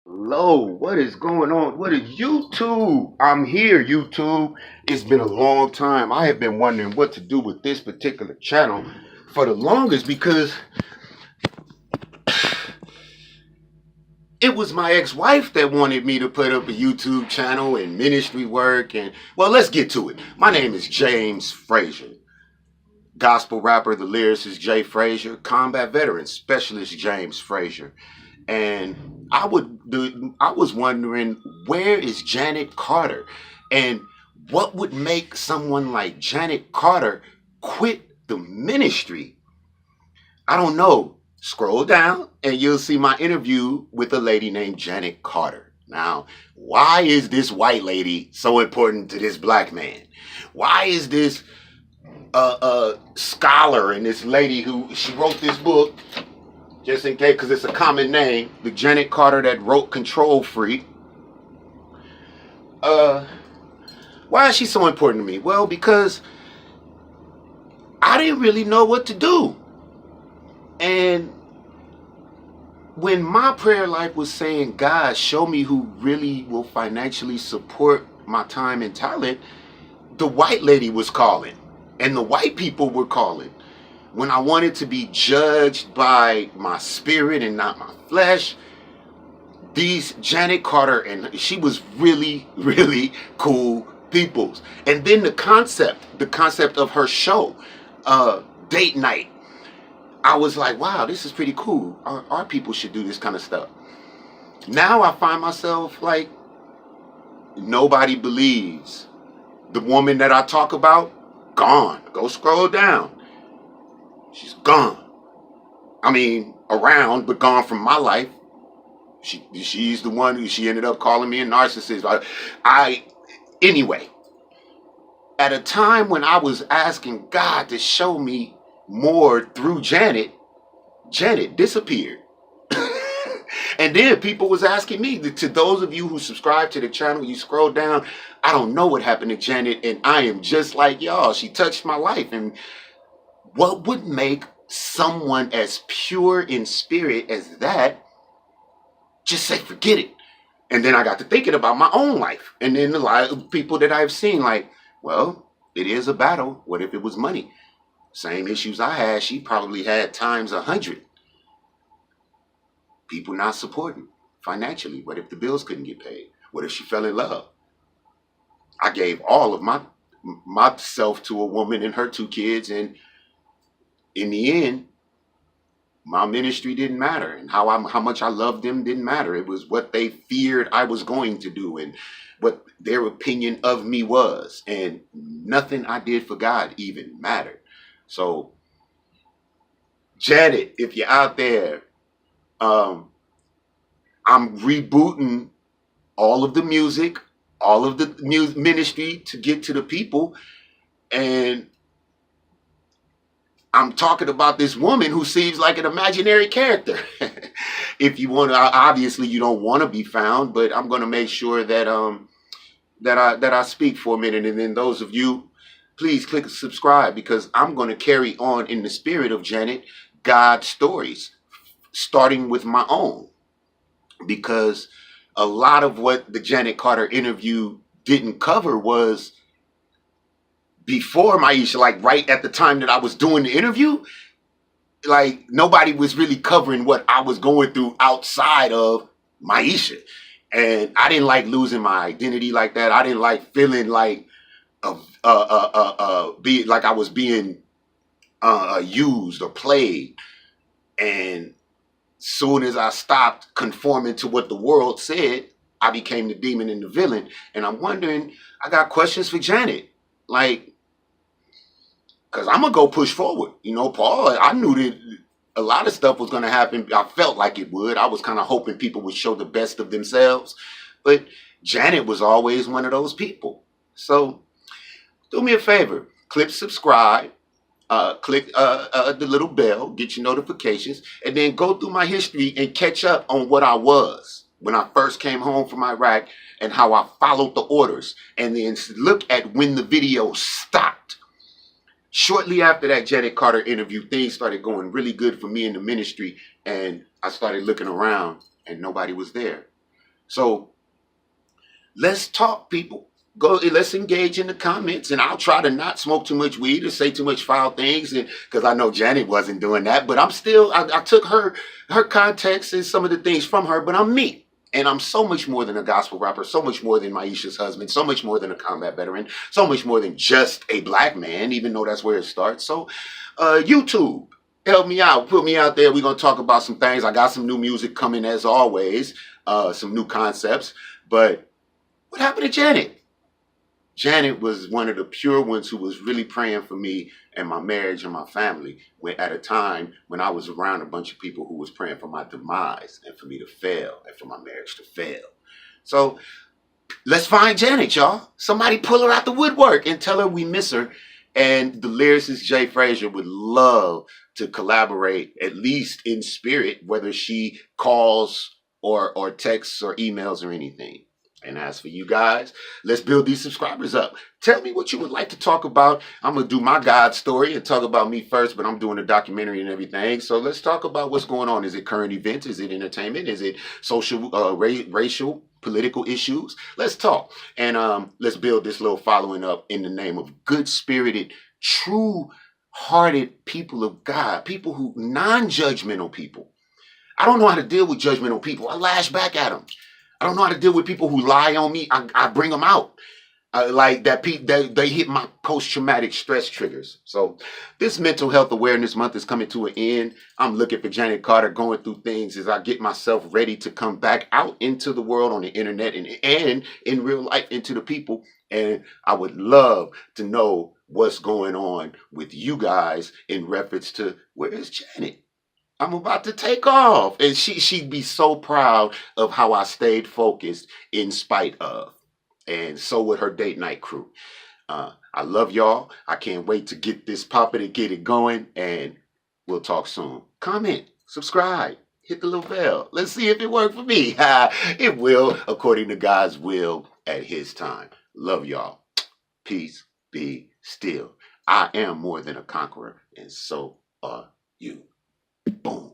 Hello, what is going on? What is YouTube? I'm here, YouTube. It's been a long time. I have been wondering what to do with this particular channel for the longest because it was my ex-wife that wanted me to put up a YouTube channel and ministry work. And well, let's get to it. My name is James Frazier. Gospel rapper, the lyricist Jay Frazier, combat veteran specialist James Frazier. And I was wondering, where is Janet Carter? And what would make someone like Janet Carter quit the ministry? I don't know. Scroll down and you'll see my interview with a lady named Janet Carter. Now, why is this white lady so important to this black man? Why is this scholar and this lady who she wrote this book, just in case, because it's a common name, the Janet Carter that wrote Control Freak. Why is she so important to me? Well, because I didn't really know what to do. And when my prayer life was saying, God, show me who really will financially support my time and talent, the white lady was calling. And the white people were calling. When I wanted to be judged by my spirit and not my flesh, these Janet Carter, and she was really, really cool peoples. And then the concept of her show, Date Night, I was like, wow, this is pretty cool. Our people should do this kind of stuff. Now I find myself like, nobody believes. The woman that I talk about, gone. Go scroll down. She's gone. I mean, around, but gone from my life. She's the one who she ended up calling me a narcissist. Anyway, at a time when I was asking God to show me more through Janet, Janet disappeared. And then people was asking me, to those of you who subscribe to the channel, you scroll down, I don't know what happened to Janet, and I am just like y'all. She touched my life. And what would make someone as pure in spirit as that just say, forget it? And then I got to thinking about my own life. And then the lot of people that I've seen, like, well, it is a battle. What if it was money? Same issues I had, she probably had times 100. People not supporting financially. What if the bills couldn't get paid? What if she fell in love? I gave all of myself to a woman and her 2 kids, and in the end, my ministry didn't matter, and how much I loved them didn't matter. It was what they feared I was going to do and what their opinion of me was, and nothing I did for God even mattered. So, Janet, if you're out there, I'm rebooting all of the music, all of the ministry to get to the people, and I'm talking about this woman who seems like an imaginary character. If you want to, obviously you don't want to be found, but I'm going to make sure that I speak for a minute. And then those of you, please click subscribe, because I'm going to carry on in the spirit of Janet, God's stories, starting with my own, because a lot of what the Janet Carter interview didn't cover was before Maisha, like right at the time that I was doing the interview. Like, nobody was really covering what I was going through outside of Maisha. And I didn't like losing my identity like that. I didn't like feeling like be like I was being used or played. And soon as I stopped conforming to what the world said, I became the demon and the villain. And I'm wondering, I got questions for Janet. Like, because I'm going to go push forward. You know, Paul, I knew that a lot of stuff was going to happen. I felt like it would. I was kind of hoping people would show the best of themselves. But Janet was always one of those people. So do me a favor. Click subscribe. Click the little bell. Get your notifications. And then go through my history and catch up on what I was when I first came home from Iraq and how I followed the orders. And then look at when the video stopped. Shortly after that Janet Carter interview, things started going really good for me in the ministry, and I started looking around and nobody was there. So let's talk, people. Go, let's engage in the comments, and I'll try to not smoke too much weed or say too much foul things, because I know Janet wasn't doing that. But I'm still, I took her context and some of the things from her, but I'm me. And I'm so much more than a gospel rapper, so much more than Maisha's husband, so much more than a combat veteran, so much more than just a black man, even though that's where it starts. So, YouTube, help me out, put me out there. We're going to talk about some things. I got some new music coming as always, some new concepts. But what happened to Janet? Janet was one of the pure ones who was really praying for me and my marriage and my family at a time when I was around a bunch of people who was praying for my demise and for me to fail and for my marriage to fail. So let's find Janet, y'all. Somebody pull her out the woodwork and tell her we miss her. And the lyricist Jay Frazier would love to collaborate, at least in spirit, whether she calls or texts or emails or anything. And as for you guys, let's build these subscribers up. Tell me what you would like to talk about. I'm going to do my God story and talk about me first, but I'm doing a documentary and everything. So let's talk about what's going on. Is it current events? Is it entertainment? Is it social, racial, political issues? Let's talk. And let's build this little following up in the name of good-spirited, true-hearted people of God, people who, non-judgmental people. I don't know how to deal with judgmental people. I lash back at them. I don't know how to deal with people who lie on me. I bring them out. Like that, they hit my post-traumatic stress triggers. So this Mental Health Awareness Month is coming to an end. I'm looking for Janet Carter, going through things as I get myself ready to come back out into the world on the internet and in real life into the people. And I would love to know what's going on with you guys in reference to where is Janet? I'm about to take off. And she'd be so proud of how I stayed focused in spite of. And so would her date night crew. I love y'all. I can't wait to get this popping and get it going. And we'll talk soon. Comment, subscribe, hit the little bell. Let's see if it worked for me. It will, according to God's will at his time. Love y'all. Peace be still. I am more than a conqueror, and so are you. Boom.